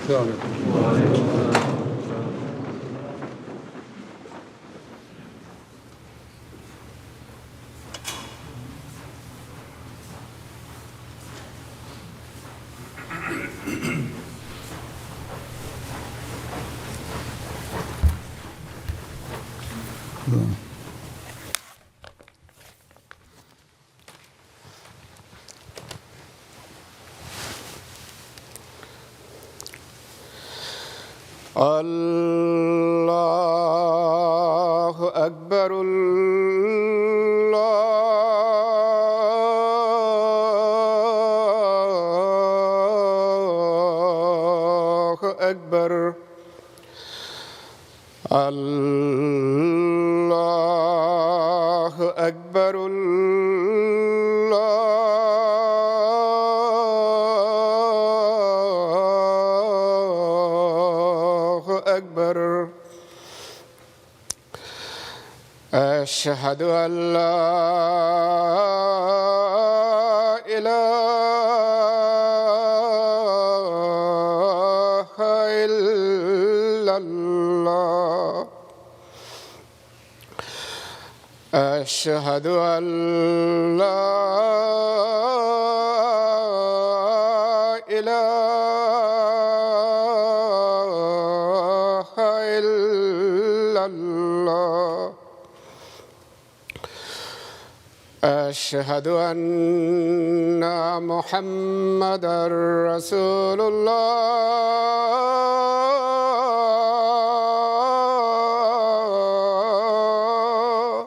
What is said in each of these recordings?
الله أكبر الله أكبر الله أكبر أشهد أن لا إله إلا الله أشهد أن لا إله إلا الله أشهد أن محمدًا رسول الله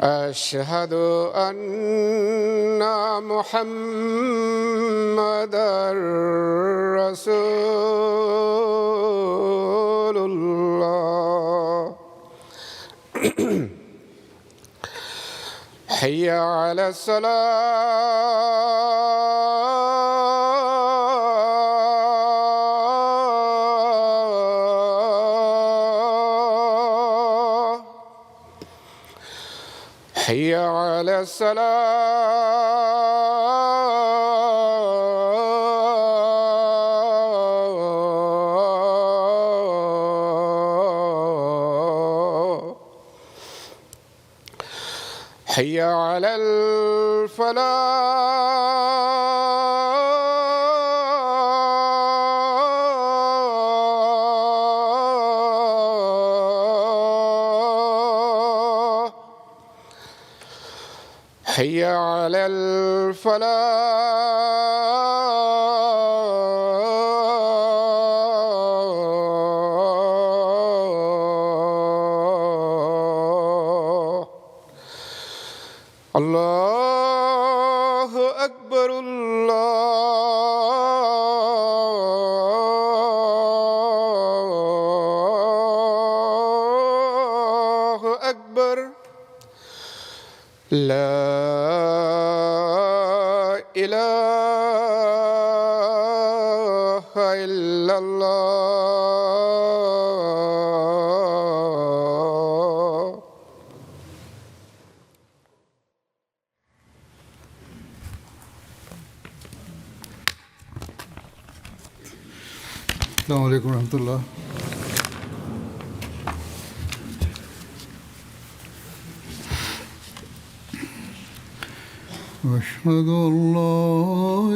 أشهد أن محمدًا رسول الله حي على الصلاة حي على الصلاة حي على الفلاح حي على الفلاح الله أكبر الله أكبر لا إله إلا الله السلام عليكم ورحمة الله. أشهد أن لا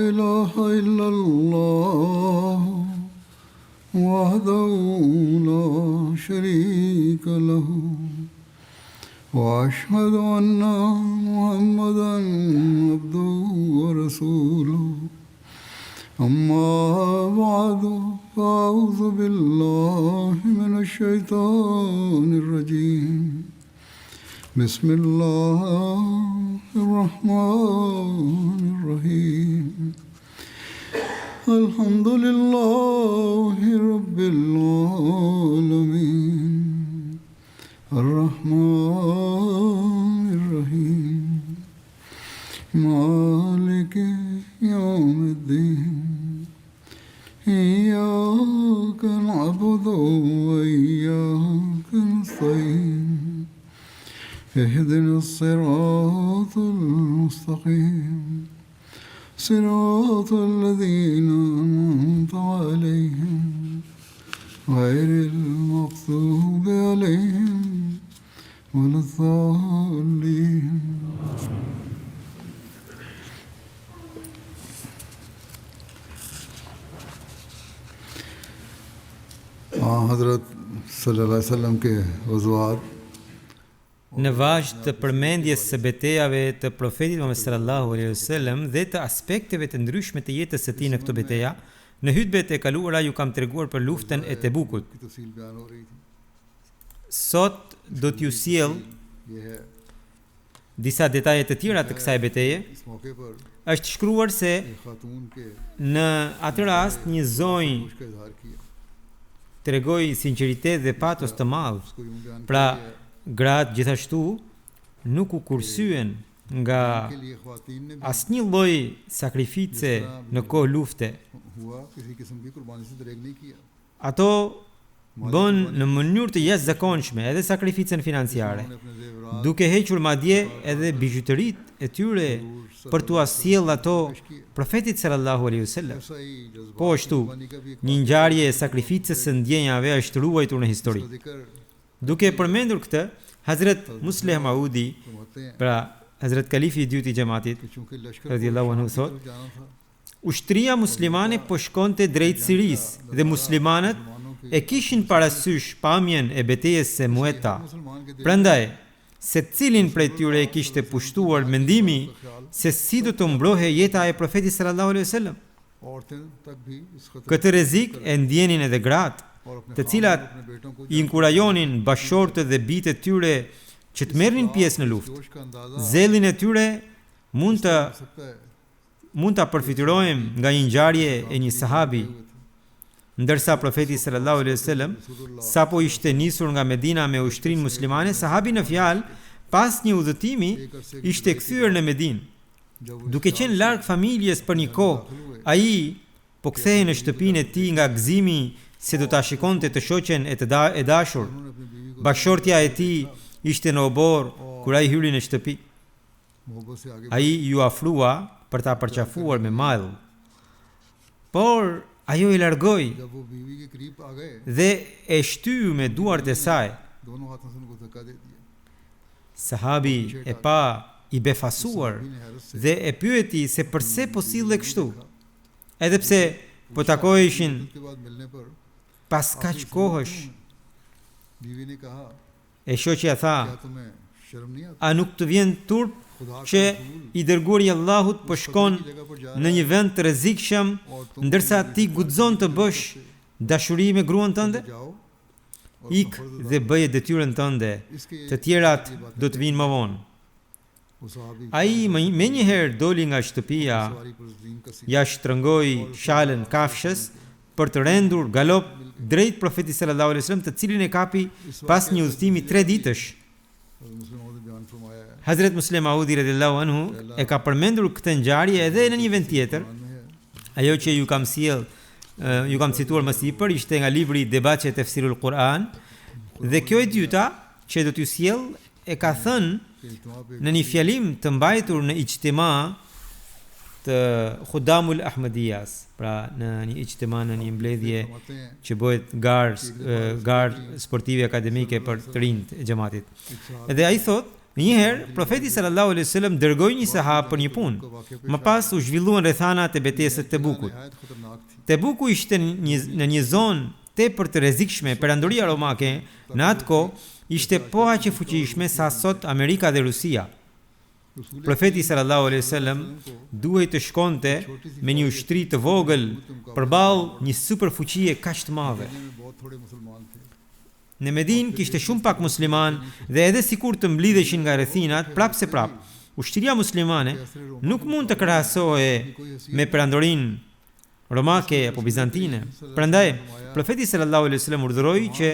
إله إلا الله وحده لا شريك له وأشهد أن محمدًا عبده ورسوله أما بعد فأعوذ بالله من الشيطان الرجيم بسم الله الرحمن الرحيم الحمد لله رب العالمين الرحمن الرحيم مالك يوم الدين إياك نعبد وإياك نستعين اهدنا الصراط المستقيم صراط الذين أنعمت عليهم غير المغضوب عليهم ولا الضالين. حضرت صلی اللہ علیہ وسلم کے غزوات Në vazhd të përmendjes së betejave të profetit Muhammed sallallahu alaihi wasallam dhe të aspekteve të ndryshme të jetës së tij në këto beteja, në hutbet e kaluara ju kam treguar për luftën e Tebukut. کی تفصیل بیان ہو رہی تھی. Sot do t'ju sjell یہ ہے disa detaje të tjera të kësaj beteje. اس موقع پر Është shkruar se ایک خاتون کے në atë rast një zonjë خوش کا اظہار کیا. tregoi sinqeritet dhe patos të madh. اس کو یوں بیان Pra, کیا gratë gjithashtu nuk u kursyen nga کے لیے خواتین نے بھی asnjë lloj sakrifice në kohë lufte. ہوا کسی قسم کی قربانی سے دریغ نہیں کیا. Ato bën në mënyrë të jashtëzakonshme edhe sakrificën financiare, انہوں نے اپنے زیورات duke hequr madje edhe bijutëritë e tyre për t'u sjell ato profetit sallallahu alaihi wasallam. ایسا ہی جذبہ Po ashtu, قربانی کا بھی ایک një ngjarje e sakrificës së ndjenjave është ruajtur në histori. ذکر Duke përmendur këtë, Hazrat Musleh Maudi, فرماتے ہیں pra Hazrat Kalifi i dytë i xhamatit, کہ چونکہ لشکر radhiyallahu anhu thot, جانا تھا ushtria muslimane po shkonte drejt Sirisë dhe muslimanët e kishin parasysh pamjen e betejës së Mueta. مسلمان کے دل Prandaj, se cilin prej tyre e kishte pushtuar mendimi se si do të mbrohe jeta e profetit sallallahu alaihi wasallam. عورتیں تک بھی اس خطرے Këtë rrezik e ndjenin edhe gratë, اور اپنے të خاندان cilat اور اپنے بیٹوں کو i inkurajonin bashortët dhe bijtë e tyre që të merrnin pjesë në luftë. جوش کا اندازہ Zellin e tyre mund ہو سکتا ہے mund ta përfitojmë nga një ngjarje e një sahabi, ndërsa profeti sallallahu alaihi wasallam sapo ishte nisur nga Medina me ushtrinë muslimane, sahabi në fjalë pas një udhëtimi ishte kthyer në Medinë. جب Duke qenë larg familjes për një kohë, ai po kthehej në shtëpinë e tij nga gëzimi se do ta shikonte të shoqen e e dashur. انہوں نے اپنی بیوی کو Bashortja e tij ishte në obor kur ai hyri në shtëpi. محبت سے آگے Ai ju afrua për ta përqafuar me mall. Por ajo i largoi جب وہ بیوی کے قریب آ گئے dhe e shtyu me duart e saj. دونوں ہاتھوں سے ان کو دھکا دے دیا. Sahabi e pa i befasuar صحابی نے حیرت سے dhe e pyeti se pse po sille kështu. Edhe pse po takoheshin اس کے بعد ملنے پر pas kaq kohësh. بیوی نے کہا E shoqja tha, کیا تمہیں شرم نہیں آتی a nuk të vjen turp خدا që کا رسول i dërguari i Allahut po shkon کی جگہ پر جا në një vend të rrezikshëm اور تم ndërsa ti guxon të bësh dashuri me gruan tënde? جاؤ اور Ik dhe bëje detyrën tënde, اس کے të tjerat do të vinë më vonë. وہ صحابی Ai me njëherë doli nga shtëpia, سواری پر زین کا ja shtrëngoi shalën kafshës për të rendur galop drejt profetit sallallahu alaihi wasallam, të cilin e kapi pas një udhëtimi 3 ditësh. مسلم نے بیان فرمایا ہے Hazrat Musleh Maudi radhiyallahu anhu e ka përmendur këtë ngjarje edhe në një vend tjetër. قرآن میں ہے Ajo që ju kam cituar më sipër ishte nga libri Debache Tefsirul Quran, dhe kjo e dyta që do t'ju sjell e ka thënë کہ اجتماع پہ në një fjalim të mbajtur në ijtima të Khudamul Ahmadiyas, pra në një ijtima, në një mbledhje فرماتے ہیں që bëhet garë sportive akademike për të rinjt e xhamatit. Edhe ai thot, njëherë profeti sallallahu alaihi wasallam dërgoi një sahab për një punë. Më pas u zhvilluan rrethanat e betejës së Tebukut. نہایت خطرناک تھی. Tebuku ishte në një zonë tepër të rrezikshme. Perandoria romake në atë kohë ishte po aq e fuqishme sa sot Amerika dhe Rusia. رسول Profeti sallallahu alaihi wasallam duhej të shkonte me një ushtri të vogël përballë një superfuqie kaq të madhe. میں بہت تھوڑے مسلمان تھے. Në Medinë kishte shumë pak musliman dhe edhe sikur të mblidheshin nga rrethinat, prapse prap, ushtria muslimane nuk mund të krahasohej me perandorinë romake apo bizantine. Prandaj, profeti sallallahu alaihi wasallam urdhëroi që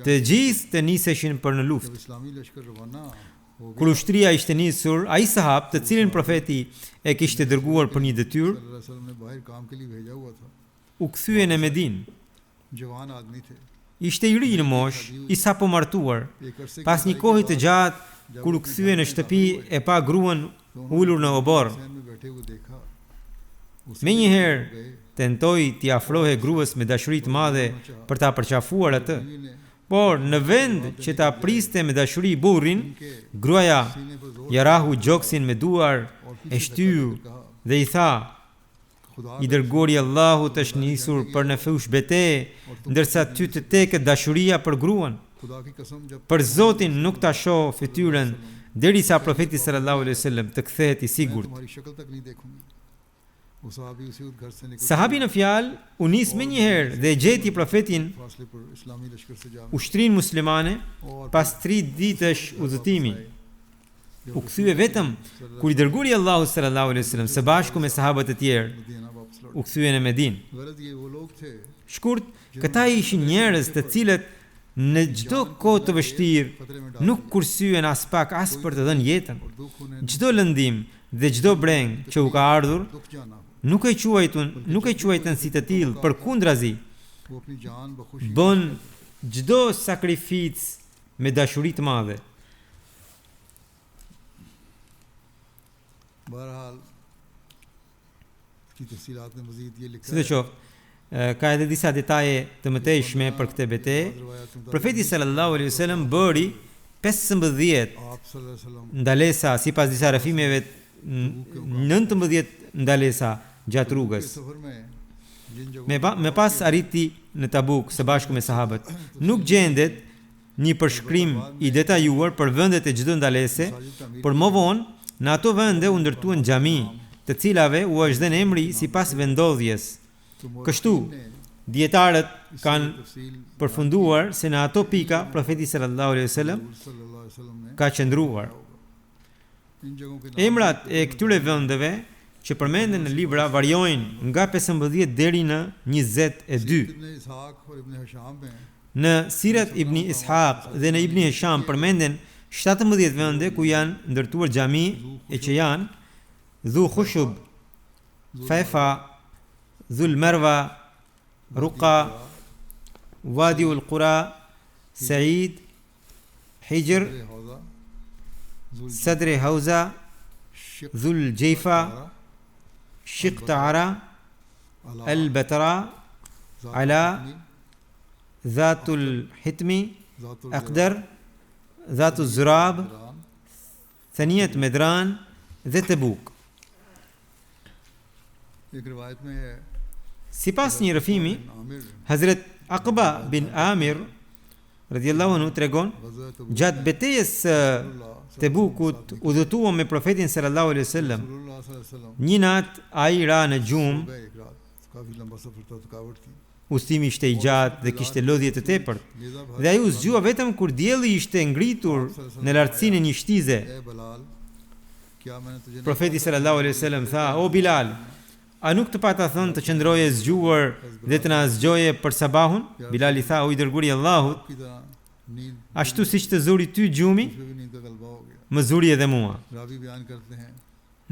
të gjithë të niseshin për në جب luftë. اسلامی لشکر روانہ ہو Kur ushtria ishte nisur, ai sahab, të cilin profeti e kishte dërguar për një detyrë, صلی اللہ علیہ وسلم نے باہر کام کے لیے بھیجا ہوا تھا. u kthye në Medinë. جوان آدمی تھے. Ishte i ri në moshë, i sapo martuar. ایک عرصے کے Pas një kohë të gjatë, kur u kthye në shtëpi e pa gruan ulur në obor. حسین میں بیٹھے ہوئے دیکھا Menjëherë tentoi t'i afrohe gruas me dashuri të madhe për ta përqafuar atë. Por në vend që ta priste me dashuri burrin, gruaja ja rahu gjoksin me duar, e shtyu dhe i tha: I dërguari i Allahut është nisur për në fush bete, ndërsa ty të teket dashuria për gruan. Për Zotin nuk ta shoh fytyrën derisa profeti sallallahu alaihi wasallam të kthehet i sigurt. Sahabi në fjalë u nis menjëherë dhe gjeti profetin ushtrin muslimane pas 3 ditësh udhëtimi. U kthye vetëm kur i dërguari i Allahut sallallahu alaihi wasallam së bashku me sahabët e tjerë u kthyen në Medinë. Shkurt, këta ishin njerëz të cilët në çdo kohë të vështirë nuk kursyen as pak as për të dhënë jetën. Çdo lëndim dhe çdo breng që u ka ardhur nuk e quajtën si të tillë, përkundrazi bën çdo sakrificë me dashuri të madhe. Sidoqoftë, ka edhe disa detaje të mëtejshme për këtë bete. Profeti sallallahu alaihi wasallam bëri 15 ndalesa, sipas disa rrëfimeve 19 ndalesa gjatë rrugës. Me pas arriti në Tabuk së bashku me sahabët. Nuk gjendet një përshkrim i detajuar për vendet e çdo ndalese, por më vonë në ato vende u ndërtuan xhami, të cilave u është dhënë emri sipas vendodhjes. Kështu, dietarët kanë përfunduar se në ato pika profeti sallallahu alaihi wasallam ka qëndruar. Emrat e këtyre vendeve që përmenden në libra variojnë nga 15 deri në 22. Në Sirat ibn Ishaq dhe në Ibn Hisham përmenden 17 vende ku janë ndërtuar xhami, e që janë Dhu Khushub, Faifa, Dhul Marwa, Ruqa, Wadi al-Qura, Said, Hijr, Sadr Hawza, Dhul Jayfa, Shiq Ta'ara, Al-Batra, Ala, Dhatul Hitmi, Aqdar, Dhatul Zurab, Thaniyat Medran dhe Tabuk. Sipas një rrëfimi, Hazret Aqba bin Amir radhiyallahu anhu tregon, gjatë betejës së Tabukut udhëtuam me profetin sallallahu alaihi wasallam. Një natë ai ra në gjumë. Udhëtimi ishte i gjatë dhe kishte lodhje të tepërt, dhe ai u zgjua vetëm kur dielli ishte ngritur në lartësinë e një shtize. Profeti sallallahu alaihi wasallam tha: "O Bilal, a nuk të pata thënë të qëndroje zgjuar dhe të na zgjoje për sabahun?" Bilal i tha: "O i dërguari i Allahut, ashtu siç të zuri ty gjumi, më zuri edhe mua."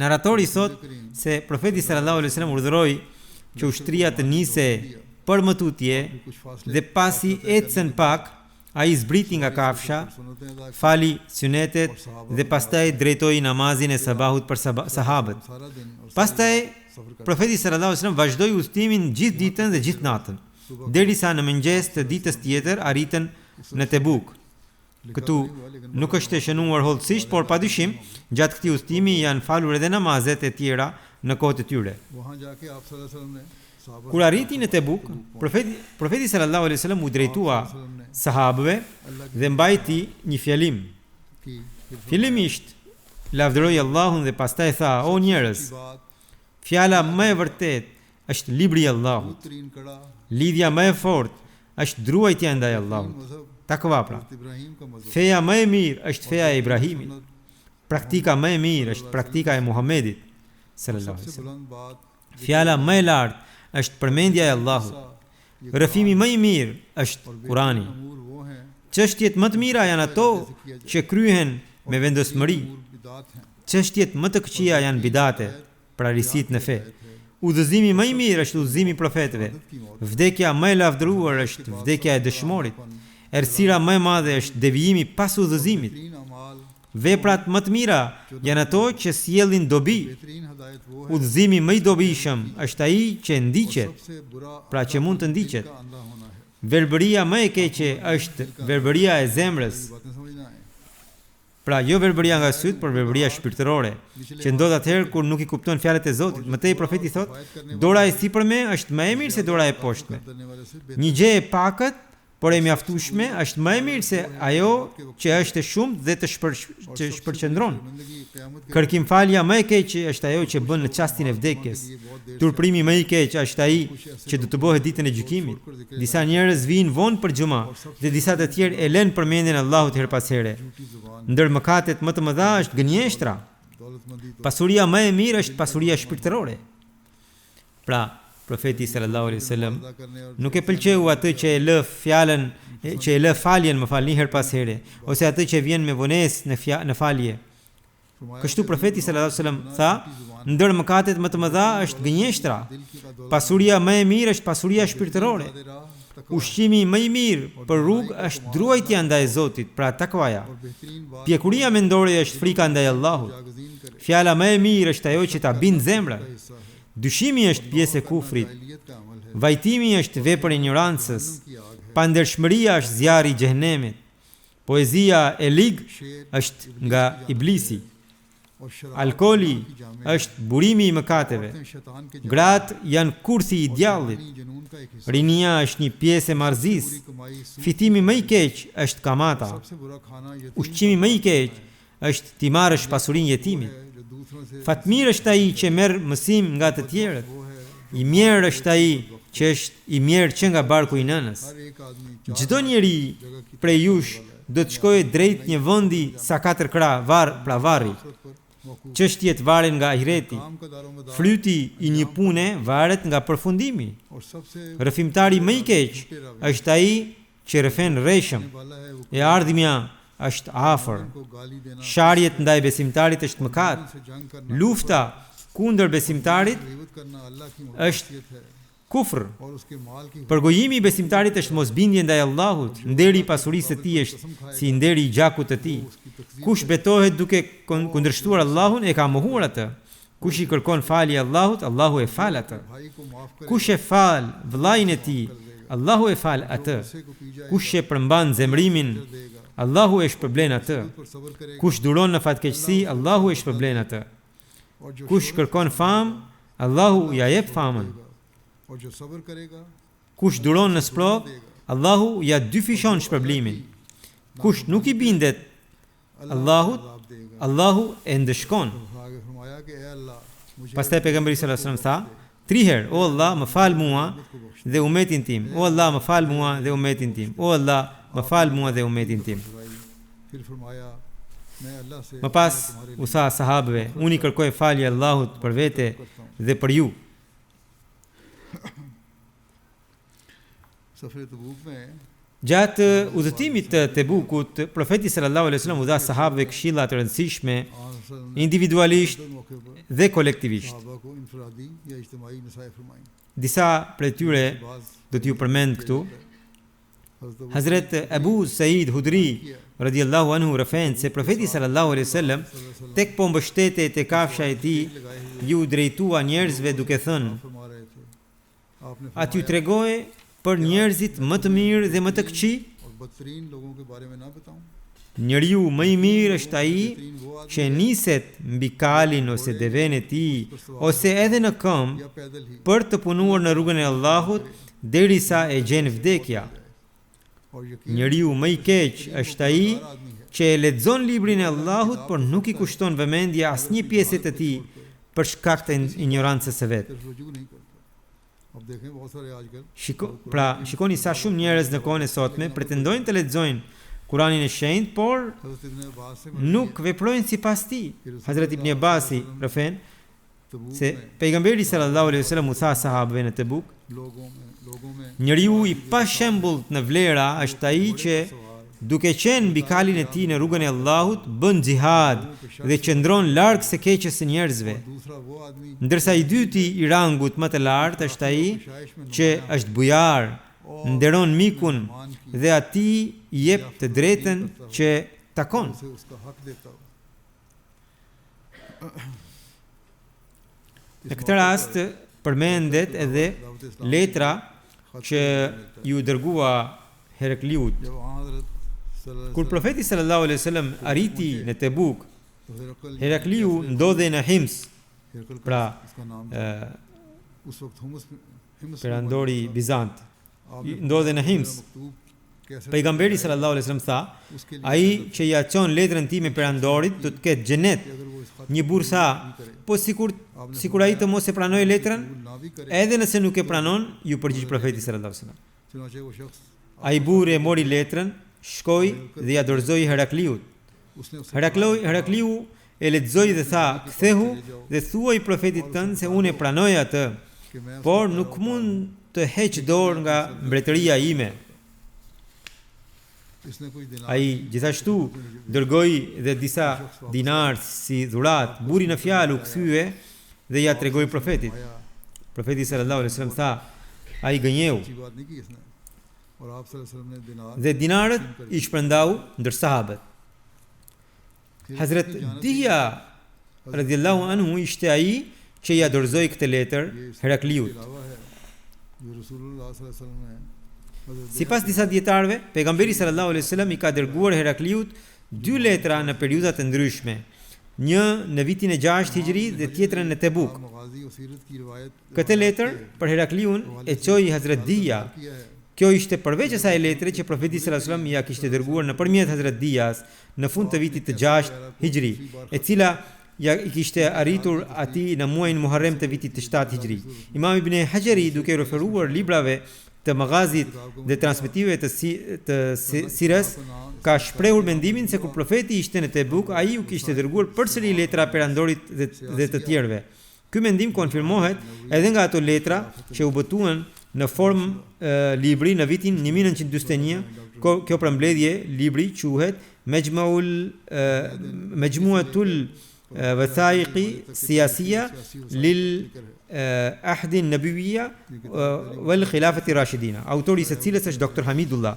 Narratori thot se profeti sallallahu alaihi wasallam urdhëroi që ushtria të nise për më tutje dhe pasi ecën pak, ai zbriti nga kafsha, fali sunetet dhe pastaj drejtoi namazin e sabahut për sahabët. Pastaj profeti sallallahu alaihi wasallam vazhdoi udhëtimin gjithë ditën dhe gjithë natën, derisa në mëngjes të ditës tjetër arritën në Tabuk. Këtu nuk është e shënuar hollësisht, por padyshim gjatë këtij udhëtimi janë falur edhe namazet e tjera në kohët e tyre. Kur arriti në Tabuk, profeti sallallahu alaihi wasallam u drejtua sahabëve dhe mbajti një fjalim. Fillimisht lavdëroi Allahun dhe pastaj tha: "O njerëz, fjala më e vërtet është libri i Allahut. Lidhja më e fortë është druajtja ndaj Allahut. Takva pra. Feja më e mirë është feja e Ibrahimit. Praktika më e mirë është praktika e Muhamedit sallallahu alaihi wasallam. Fjala më e lartë është përmendja e Allahut. Rrëfimi më i mirë është Kurani. Çështjet më të mira janë ato që kryhen me vendosmëri. Çështjet më të këqija janë bidate, prarisit në fe. Udhëzimi më i mirë është udhëzimi i profetëve. Vdekja më e lavdëruar është vdekja e dëshmorit. Errësira më e madhe është devijimi pas udhëzimit. Veprat më të mira janë ato që sjellin dobi. बेहतरीन हदायत वो है Udhëzimi më i dobishëm është ai që ndiqet, सबसे बुरा pra që mund të ndiqet. का अंधा होना है Verbëria më e keqe është verbëria e zemrës, बातें समझना है pra jo verbëria nga syt, por verbëria shpirtërore, që ndodh atëherë kur nuk i kupton fjalët e Zotit. Mëtej profeti thot, dora e sipërme është më e mirë se dora e poshtme. करने वाले से Një gjë e pakët, por e mjaftueshme është më e mirë se ajo që është e shumtë dhe të shpërqendron. जिंदगी क़यामत के Kërkimfalja më e keqe është ajo që bën në çastin e vdekjes. Turprimi më i keq është ai që do të bëhet ditën e gjykimit. Disa njerëz vijnë vonë për xhuma dhe disa të tjerë e lënë përmendjen e Allahut her pas here. झूठी जुबान Ndër mëkatet më të mëdha është gënjeshtra. दौलतमंदी तो Pasuria më e mirë është pasuria shpirtërore. Pra, profeti sallallahu alaihi wasallam अदा करने और nuk e pëlqeu atë që e lë fjalën, që e lë faljen, më falni her pas here, ose atë që vjen me vonesë në falje. फरमाया Kështu profeti sallallahu alaihi wasallam tha, ndër mëkatet më të mëdha është gënjeshtra. दिल की का दौलत Pasuria më e mirë është pasuria shpirtërore. दे राह तक Ushqimi më i mirë për rrugë është druajtja ndaj Zotit, pra takvaja. और बेहतरीन बात Pjekuria mendore është frika ndaj Allahut. जागज़ीन करे Fjala më e mirë është ajo që ta bind zemrën. हिस्सा है Dyshimi është pjesë e kufrit. जाहिलियत का अमल है Vajtimi është vepër e ignorancës. की आग है Pandershmëria është zjarri i xhenemit. Poezia e lig शेर është nga iblisi. और शराब Alkooli की जामे është burimi i mëkateve. शैतान के Gratë janë kurthi i djallit. जवानी जुनून का एक हिस्सा Rinia është një pjesë e marrëzisë. पूरी कमाई सूद Fitimi më i keq është kamata. सबसे बुरा खाना यतीम Ushqimi më i keq është ti marrësh pasurinë e jetimit. है जो दूसरों से Fatmir është ai që merr mësim nga të tjerët. वो है I mirë është ai që është i mirë që nga barku i nënës. हर एक आदमी Çdo njeri prej jush do të shkojë drejt një vendi sa 4 krah, pra varri. पर मौकूफ Çështjet varen nga ahireti. काम का दारोमदार Flyti i një pune varet nga përfundimi. और सबसे Rrëfimtari më i keq është ai që rrëfen rreshëm. वाला है वो E ardhmja është afër. को गाली देना Sharjet ndaj besimtarit është mëkat. से जंग करना Lufta kundër besimtarit गीबत करना अल्लाह की është मखफियत है kufr. और उसके माल की Përgojimi i besimtarit është mosbindje ndaj Allahut. Nderi i pasurisë së tij është si nderi i gjakut të tij. Kush betohet duke kundërshtuar Allahun e ka mohuar atë. Kush i kërkon falje Allahut, Allahu e fal atë. भाई को माफ करे Kush e fal vëllain e tij, Allahu e fal atë. उसे को पी जाए Kush e përmban zemrimin, देगा Allahu e shpërblen atë. पर सब्र करेगा Kush duron në fatkeqësi, Allahu e shpërblen atë. और जो Kush kërkon famë, Allahu ja jep famën. और जो सब्र करेगा Kush duron në sprov, Allahu ja dyfishon shpërblimin. Kush nuk i bindet Allahut, अज़ाब देगा Allahu e ndëshkon. आगे फरमाया कि ए अल्लाह मुझे Pastaj pejgamberi sallallahu alajhi wasallam tha, 3 herë, o Allah, më fal mua dhe umetin tim. O Allah, më fal mua dhe umetin tim. O Allah, më fal mua dhe umetin tim. बुराई फिर फरमाया मैं अल्लाह से Më pas u tha sahabëve, unë i kërkoj falje Allahut për vete dhe për ju. सफर तबूक में Gjatë udhëtimit të Tebukut, profeti sallallahu alaihi wasallam u dha sahabëve këshilla të rëndësishme individualisht मौके पर dhe kolektivisht. सहाबा को इनफरादी या इज्तिमाई नसाए फरमाई Disa prej tyre बाज do t'ju përmend këtu. हज़रत Hazret Abu Said Hudri radiallahu anhu rëfen se profeti sallallahu alaihi wasallam tek po mbështete te kafsha e tij ju drejtua njerëzve duke thënë: फरमा रहे थे आपने A t'ju tregoj për njerëzit më të mirë dhe më të këqij? और बदतरीन लोगों के बारे में ना बताऊं Njeriu më i mirë është ai बदतरीन वो आदमी që niset mbi kalin ose deven e tij ose edhe në këmbë या पैदल ही për të punuar në rrugën e Allahut derisa e gjen vdekja. और यकीन Njeriu më i keq është ai आदमी है që e lexon librin e Allahut por nuk i kushton vëmendje asnjë pjesë të tij për shkak të ignorancës së vet. सिर्फ रुजू नहीं करता अब देखें बहुत सारे आजकल Shikoni sa shumë njerëz në kohën e sotme pretendojnë të lexojnë Kuranin e shenjtë, por हज़रत इब्न अब्बास से nuk veprojnë sipas tij. Hazrat Ibn Abbasi rëfen तबूक se pejgamberi sallallahu alaihi wasallam u tha sahabëve në Tebuk, लोगों में njeriu i pa shembullt në vlera është ai që duke qenë mbi kalin e tij në rrugën e Allahut bën xihad dhe qëndron larg së keqes së njerëzve. दूसरा वो आदमी Ndërsa i dyti i rangut më të lartë është ai që është bujar, nderon mikun dhe atij i jep të drejtën që takon. उसे उसका हक देता हो। Në këtë rast përmendet edhe letra që ju dërgua Herakliut. जब हज़रत सल्लल्लाहु Kur profeti sallallahu alaihi wasallam arriti në Tebuk, अलैहि Herakliu ndodhej në Hims, वसल्लम pra उसका नाम उस वक्त hymns perandori Bizant. Ndodhej në Hims. Pejgamberi sallallahu alaihi wasallam tha, ai që ja çon letrën time perandorit do të ketë xhenet. Një burr tha, po sikur ai të mos e pranoj letrën, edhe nëse nuk e pranon, ju përgjigj profeti sallallahu alaihi wasallam. चुनाचे वो शख्स Ai burri e mori letrën, shkoi dhe ja dorëzoi Herakliut. उसने उसे Herakliu e lexoi dhe tha, kthehu dhe thuaj profetit tënd se unë e pranoj atë, कि मैं por nuk mund të heq dorë nga mbretëria ime. इसने कोई दिनार Ai gjithashtu dërgoi dhe disa dinar si dhurat. Burri në fjalë u kthye dhe ja tregoi profetit. Profeti sallallahu alaihi wasallam tha, ai gënjeu अच्छी बात नहीं की इसने और आप सल्लल्लाहु अलैहि वसल्लम ने दिनार dhe dinarët i shpërndau ndër sahabët. Hazrat Dihya radhiyallahu anhu ishte ai që ja dorëzoi këtë letër Herakliut. अलावा है जो रसूलुल्लाह सल्लल्लाहु अलैहि वसल्लम ने हज़रत Sipas disa dietarëve, pejgamberi sallallahu alaihi wasallam i ka dërguar Herakliut dy letra në periudha të ndryshme, një në vitin e 6 Hijri dhe tjetrën në Tebuk. मगाज़ी और सीरत की रिवायत Këtë letër për Herakliun e çoi Hazrat Dihya. किया है Kjo ishte përveç asaj letre që profeti sallallahu alaihi wasallam ja kishte dërguar nëpërmjet Hazrat Dihjas në fund të vitit të 6 Hijri, e cila ja i kishte arritur atij në muajin Muharrem të vitit të 7 Hijri. Imam Ibn Hajari, duke referuar librave të Maghazit dhe transmetive të Sirës, ka shprehur mendimin se kur profeti ishte në Tebuk, ai u kishte dërguar përsëri letra perandorit dhe të tjerëve. Ky mendim konfirmohet edhe nga ato letra që u botuan në formë libri në vitin 1941. Kjo përmbledhje libri quhet Mejmuatul Wathaiqi Siyasiya lil Ahdi Nabawiyya wal Khilafati Rashidina, autori i së cilës është Dr. Hamidullah.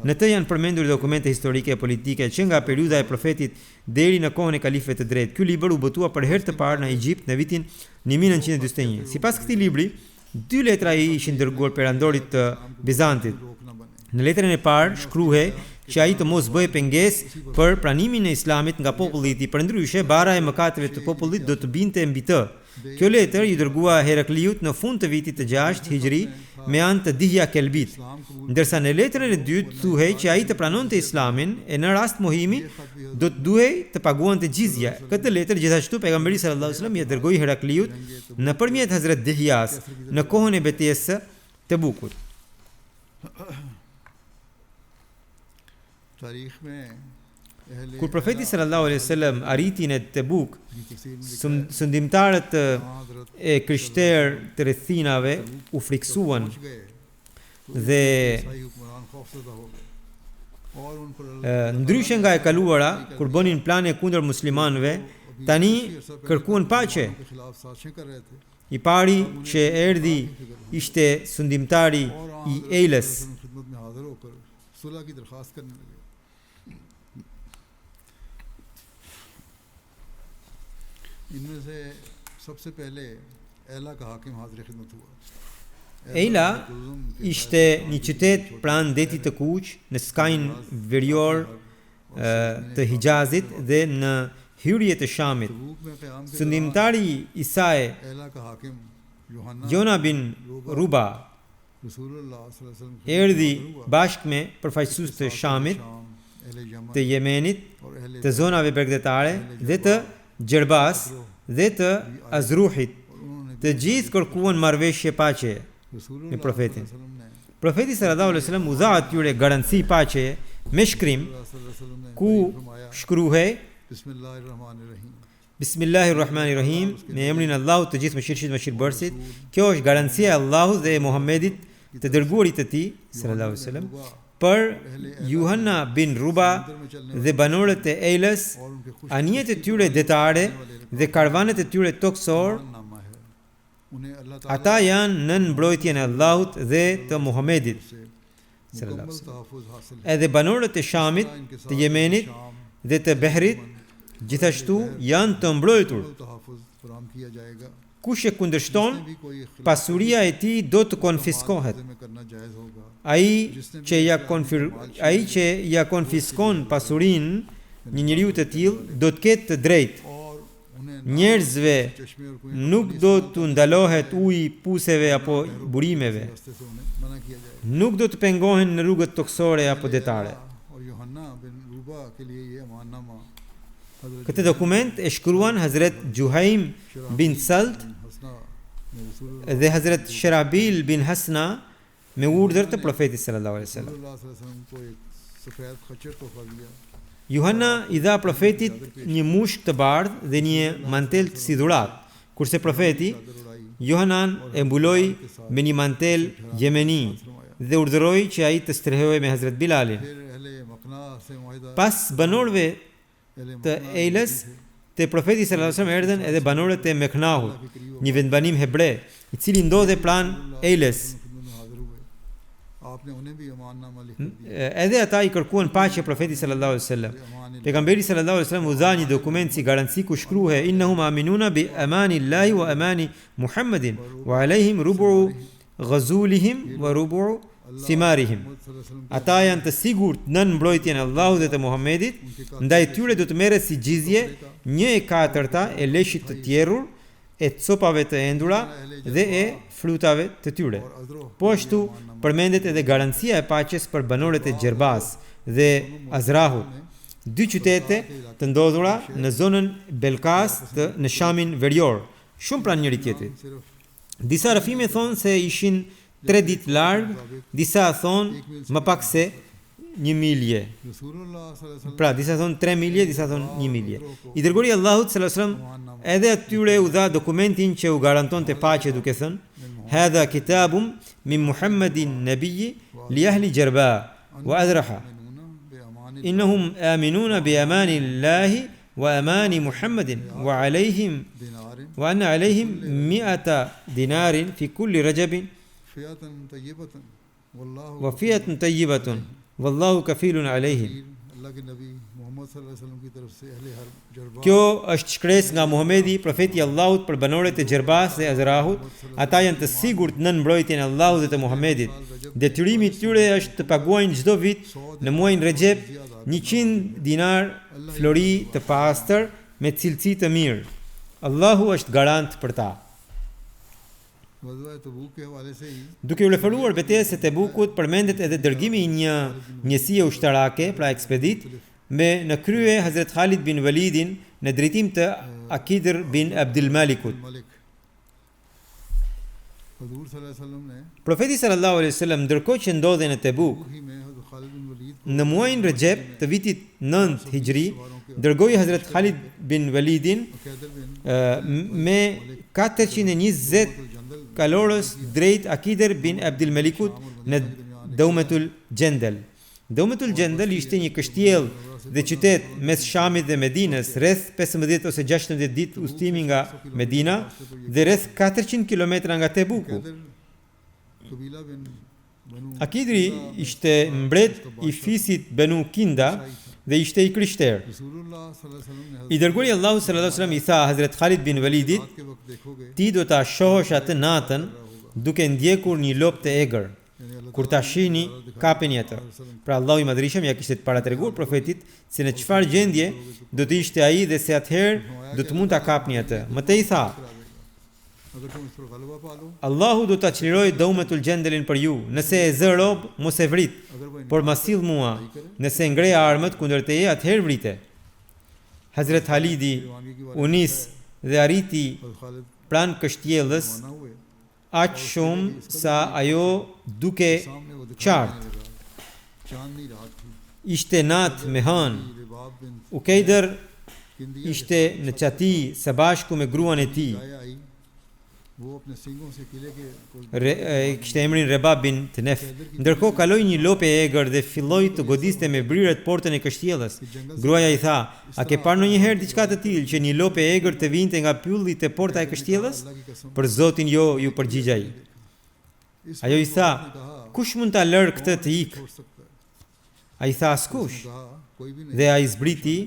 Në të janë përmendur dokumente historike e politike që nga periudha e profetit deri në kohën e kalifëve të drejtë. Ky libër u botua për herë të parë në Egjipt në vitin 1941. Sipas këtij libri, dy letra i ishin dërguar perandorit të Bizantit. Në letrën e parë shkruhej që ai të mos bëjë pengesë për pranimin e Islamit nga populli i tij, përndryshe bara e mëkateve të popullit do të binte mbi të. Kjo letër i dërgua Herakliut në fund të vitit të 6 Hijri me anë të Dihya Kelbit, ndërsa në letrën e dytë thuhej që ai të pranonte Islamin e në rast mohimi do të duhej të paguante gjizje. Këtë letër gjithashtu pejgamberi sallallahu alaihi wasallam i dërgoi Herakliut nëpërmjet Hazrat Dihjas në kohën e betejës së Tebukut. तारीख में Kur profeti sallallahu alaihi wasallam arriti në Tebuk, sundimtarët e krishterë të rrethinave u friksuan dhe ndryshe nga e kaluara, kur bënin plane kundër muslimanëve, tani kërkuan paqe. I pari që erdhi ishte sundimtari i Ejles. इनमें से सबसे पहले एला का हाकिम हाजिर खिदमत हुआ। Ejla ishte një qytet pranë detit të Kuq, në skajin verior të Hijazit dhe në hyrje të Shamit. Sundimtari i saj, एला का हाकिम Jona bin Ruba, erdhi bashkë me përfaqësues të Shamit, të Yemenit, të zonave bregdetare dhe të Gjerbas dhe të Azruhit. Të gjithë kërkuan marrëveshje paqe me profetin. Profeti sallallahu alaihi wasallam u dha atyre garanci paqeje me shkrim ku shkruhej Bismillahirrahmanirrahim, me emrin e Allahut të gjithë mëshirshit mëshirbërësit. Kjo është garancia e Allahut dhe e Muhammedit të dërguarit të tij sallallahu alaihi wasallam për Yuhanna bin Ruba dhe banorët e Ejles, anijet e tyre detare dhe karvanet e tyre toksor. Ata janë nën mbrojtjen e Allahut dhe të Muhammedit sallallahu alaihi wasallam. Edhe banorët e Shamit, të Yemenit dhe të Behrit gjithashtu janë të mbrojtur. तहफ़्फ़ुज़ फराहम किया जाएगा। Kush e kundërshton, pasuria e tij do të konfiskohet. में करना जायज़ होगा। Ai që ja konfiskon pasurinë një njeriu të tillë do të ketë të drejtë. और उन्हें Njerëzve चश्मे और कुएं nuk do të ndalohet uji puseve apo burimeve. रास्ते से उन्हें मना किया जाएगा। Nuk do të pengohen në rrugët toksore apo detare. और यूहन्ना बिन रूबा के लिए ये अमाननामा हज़रत Këtë dokument e shkruan Hazret Juhaim bin Salt हसना ने रसूलुल्लाह dhe Hazret Sherabil bin Hasna me urdhër të profetit sallallahu alaihi wasallam. सल्लल्लाहु अलैहि वसल्लम को एक सफेद खच्चर तोहफा दिया। Juhanna i dha profetit një mushk të bardhë dhe një mantel si dhuratë, kurse profeti Johanan e mbuloi me një mantel jemeni dhe urdhëroi që ai të strehojë me Hazret Bilalin. फिर अहले मकना से मुआहिदा Pas banorëve अहले të Eiles, te profeti sallallahu alaihi wasallam erdhën edhe banorët e Meknahut, një vendbanim hebre, i cili ndodhe pranë Eiles. खिदमत में हाजिर हुए। आपने उन्हें भी अमाननामा लिख कर दिया। Edhe ata i kërkuan paqe profetit sallallahu alaihi wasallam. Pejgamberi sallallahu alaihi wasallam u dha një dokument si garanci ku shkruhe innahum aminuna bi amani Allahi wa amani Muhammadin wa alaihim rubu ghazulihim wa rubu thimarihim. Ata janë të sigurt nën mbrojtjen e Allahut dhe të Muhamedit, ndaj tyre do të merret si xhizje 1/4 e leshit të tjerrur, e copave të endura dhe e frutave të tyre. और अजरो Po ashtu përmendet edhe garancia e paqes për banorët e Gjerbas dhe Azrahut, dy qytete të ndodhura në zonën Belkas në Shamin Verior, shumë pranë njëri tjetrit. सिर्फ Disa rrëfime thonë se ishin 3 ditë larg, disa thonë më pak se 1 milje. रसूलुल्लाह सल्लल्लाहु अलैहि वसल्लम Pra, disa thonë 3 milje, disa thonë 1 milje. I dërguari Allahut sallallahu alaihi wasallam edhe atyre u dha dokumentin që u garantonte paqe duke thënë: "Hadha kitabun min Muhammadin nabiyyi li ahli Jerba wa Azraha. बेअमानी Innahum aminuna bi amani Allahi wa amani Muhammadin wa alayhim दिनारिन wa anna alayhim 100 dinarin fi kulli rajabin फियतन तय्यबतन वल्लाहु wa fiyatun tayyibatun wallahu kafilun alayhim." अल्लाह के नबी मोहम्मद सल्लल्लाहु अलैहि वसल्लम की तरफ से अहले हर Jarba Kjo është shkresë nga Muhamedi, profeti i Allahut për banorët e Gjerbas dhe Azrahut. Ata janë të sigurt nën mbrojtjen e Allahut dhe të Muhamedit. Detyrimi i tyre është të paguajnë çdo vit në muajin Rexhep 100 dinar flori të pastër me cilësi të mirë. Allahu është garant për ta. गज़वा तबूक के हवाले से ही Duke u referuar betejës së Tebukut, përmendet edhe dërgimi i një njësie ushtarake, pra ekspedit, me në krye Hazret Khalid bin Walidin në drejtim të Akidr bin Abdul Malikut. Malik हजूर सल्लल्लाहु अलैहि वसल्लम ने Profeti sallallahu alaihi wasallam ndërkohë që ndodhej në Tebuk, ही में हज़रत खालिद बिन Waleed në muajin Rexhep të vitit 9 Hijri, dërgoi Hazret Khalid bin Walidin कैदर बिन me 420 kalorës drejt Akidr bin Abdul Malikut në Daumetul Jendel. Daumetul Jendel ishte një kështjell dhe qytet mes Shamit dhe Medinës, rreth 15 ose 16 ditë udhëtimi nga Medina dhe rreth 400 kilometra nga Tebuku. कैदर कबीला बिन बनु Akidri ishte mbret i fisit Benu Kinda dhe ishte i krishterë. रसूलुल्लाह सल्लल्लाहु अलैहि वसल्लम ने I dërguari Allahu sallallahu alaihi wasallam i tha Hazret Khalid bin Walidit: रात के वक्त देखोगे "Ti do ta shohësh atë natën duke ndjekur një lop të egër. Kur ta shihni, kapeni atë." Pra Allahu i Madhërisht ja kishte paratreguar profetit se në çfarë gjendje do të ishte ai dhe se atëherë do të mund ta kapni atë. Mëtej tha: अगर तुम इस पर गलबा पालो "Allahu do ta çliroj Daumetul Jendelin për ju. Nëse e zë rob, mos e vrit, अगर वो por ma sill mua. Nëse ngrej armët kundër teje, atëherë vrite." Hazret Halidi u nis dhe arriti और Khalid pranë kështjellës ना हुए aq shumë sa ajo duke सामने वो दिखाई qartë. देने लगा चांदनी रात थी Ishte natë me hënë. रिबाब बिन Ukejder किंदिया ishte në qati së bashku me gruan e tij. गाय आई वो अपने सिंगों से किले के कुछ Kishte emrin Rebab bin Tnef. Ndërkohë kaloi një lopë e egër dhe filloi të godiste me brirët portën e kështjellës. Gruaja i tha: "A ke parë ndonjëherë diçka të tillë që një lopë e egër të vinte nga pylli te porta e kështjellës?" अल्लाह की कसम Për Zotin jo, ju përgjigj ai. इस Ajo i tha: ने कहा "Kush mund ta lër këtë të ikë?" छोड़ सकता है Ai tha askush. कहा कोई भी नहीं। Dhe ai zbriti,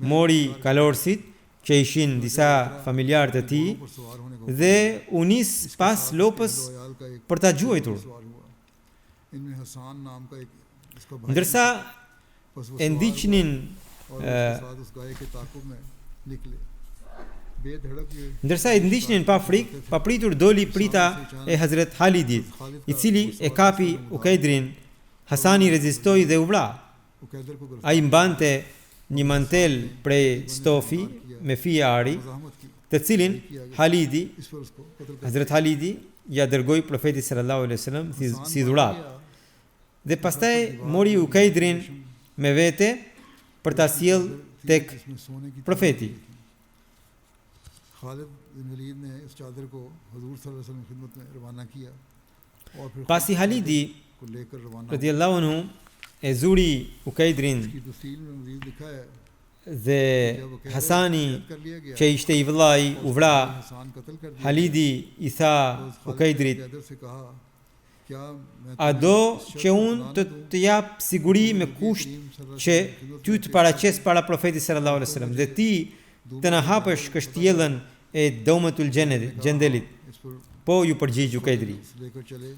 mori kalorësit që ishin disa familjarë të tij पर सवार होने को dhe u nis pas lopës लोयाल का एक për ta gjuajtur. सवार हुआ। इनमें हसान नाम का एक इसका भाई Ndërsa बस वो e ndiqnin और उसके साथ उस गाय के ताकुब में निकले। बेधड़क ये Ndërsa i ndiqnin pa frikë, pa pritur doli prita e Hazret Halidit, i cili e kapi Ukaidrin. Hasani rezistoi dhe u vra. उकैदर को गिरफ्तार Ai mbante një mantel prej stofi me fije ari, मज़ाहमत की। të cilin Halidi, इस पर उसको कत्ल कर Hazret Halidi, ja dërgoi profetit sallallahu alaihi wasallam si dhurat. Dhe pastaj mori Ukaidrin me vete për ta sjell tek इसमें सोने की profeti. खालिद बिन वलीद ने इस चादर को हुजूर सल्लल्लाहु अलैहि वसल्लम की खिदमत में रवाना किया और फिर Pasi Halidi को लेकर रवाना radhiyallahu anhu e zuri Ukaidrin की तफसील में मज़ीद लिखा है dhe Hasani कर लिया गया që ishte i vëllai u vra. Hasan कत्ल कर दिया। Halidi i tha Ukaidrit, कैदर से कहा क्या मैं a do që unë të jap siguri me kusht që ty të paraqes para profetit sallallahu alaihi wasallam dhe ti të na hapësh kështjellën e Domatul Gjendelit. इस पर Po ju përgjigj Ukaidri. लेकर चले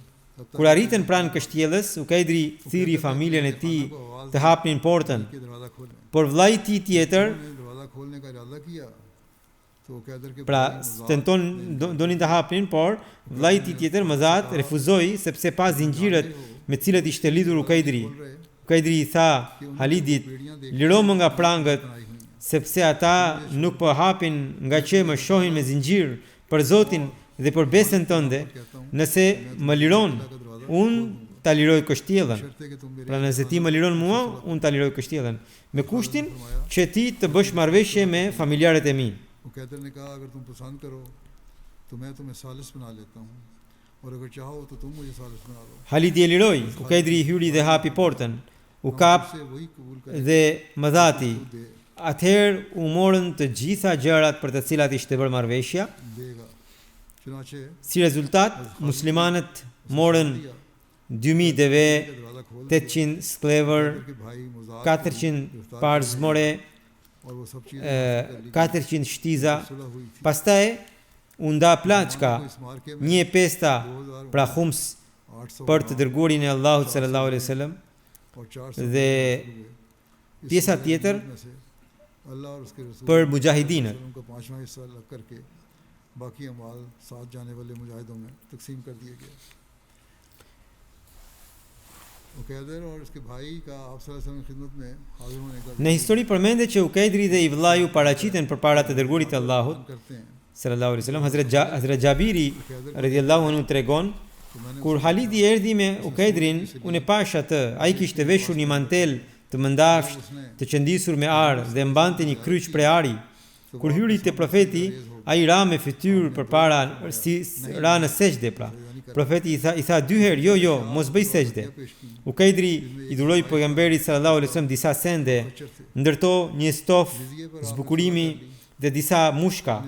Kur arritën pranë kështjellës, Ukaidri thiri familjen e tij të hapnin portën, कि दरवाज़ा खोलें। por vllai i tij tjetër, उन्होंने दरवाज़ा खोलने का इरादा किया तो कैदर के pra donin të hapnin, por vllai i tij tjetër Mazat refuzoi sepse pa zinxhirët me të cilët ishte lidhur Ukaidri. Ukaidri i tha Halidit, liro më nga prangët, sepse ata nuk po hapin nga që më shohin me zinxhir për Zotin dhe për besën tënde. Nëse më liron, unë ta liroj kështjellën. शर्त है कि तुम मेरे Pra nëse ti më liron mua, unë ta liroj kështjellën, me kushtin që ti të bësh marrëveshje me familjarët e mi. वो कैदर ने कहा अगर तुम पसंद करो तो मैं तुम्हें सालिस बना लेता हूँ और अगर चाहो तो तुम मुझे सालिस बना लो। Halidi e liroi, Ukaidri i hyri dhe hapi portën. U kap से वही कबूल करे dhe më dhati. दे Atëherë u morën të gjitha gjërat për të cilat ishte bërë marrëveshja. देगा। चुनाचे Si rezultat, muslimanët morën 2000 deve, दरवाज़ा खोल 800 sklevër, के भाई मुजाक 400 parë zmore, और वो सब चीज़ें 400 shtiza. सुलह हुई थी। Pastaj u nda plaçka, इस मार्के में 1/5 pra hums 800 për të dërgurin e Allahut sallallahu alaihi wasallam और 400 dhe इस pjesa में tjetër में से अल्लाह और उसके रसूल për mujahidinët. उनका 5वां हिस्सा अलग करके बाकी अमाल साथ जाने वाले मुजाहिदों में तकसीम कर दिए गए। उकैदर और उसके भाई का आप सल्लल्लाहु अलैहि वसल्लम की खिदमत में हाजिर होने का Në histori përmendet që Ukaidri dhe i vëllai u paraqiten përpara të dërgurit të Allahut करते हैं। sallallahu alaihi wasallam. Hazret Jabiri radhiyallahu anhu tregon, तो मैंने kur Halidi erdhi me Ukaidrin, unë e pash atë, ai kishte veshur një mantel të mëndafsht, të qëndisur me arë dhe mbante një kryq prej ari. Kur hyri te profeti, ai ra me fytyrë përpara, ra në sejdë pra. Profeti i tha 2 herë, jo, mos bëj sejdë. Ukaidri i dhuroi pejgamberit sallallahu alaihi wasallam disa sende, ndërto një stof zbukurimi dhe disa mushka.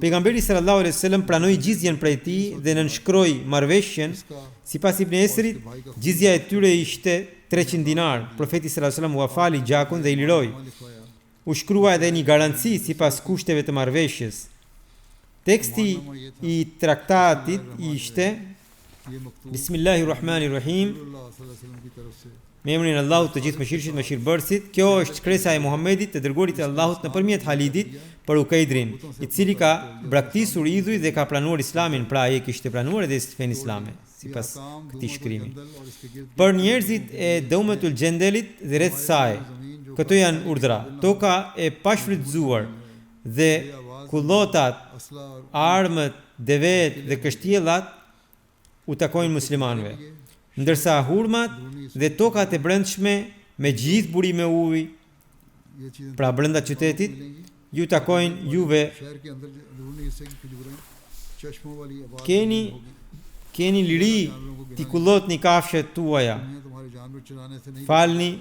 Pejgamberi sallallahu alaihi wasallam pranoi gjizjen prej tij dhe nënshkroi marrëveshjen. Sipas Ibn Esrit, gjizja e tyre ishte 300 dinar. Profeti sallallahu alaihi wasallam u afali gjakun dhe i liroi. U shkrua edhe një garanci sipas kushteve të marrëveshjes. Teksti i traktatit ishte ये मकतूब Bismillahirrahmanirrahim. अल्लाह सल्लल्लाहु अलैहि वसल्लम की तरफ से Me emrin e Allahut të gjithë mëshirshit, mëshirbërësit. Kjo është shkresa e Muhamedit, të dërguarit të Allahut nëpërmjet Halidit për Ukaidrin, i cili ka braktisur idhuj dhe ka pranuar Islamin, pra ai kishte pranuar edhe fen Islame, sipas këtij shkrimi. और इसके गिर्द Për njerëzit e Domatul Gjendelit dhe rreth saj, këto janë urdhra: toka e pashfrytzuar dhe kullotat, असला और armët, devet dhe kështjellat u takojnë muslimanëve, ndërsa hurmat dhe tokat e brendshme me gjithë burime ujë, ये चीज़ें pra brenda qytetit, ju takojnë juve. शहर के अंदर अंदरूनी हिस्से की खजूरें चश्मों वाली आबाद Keni liri t'i kullotni kafshet tuaja, उन्हें तुम्हारे जानवर चराने से नहीं falni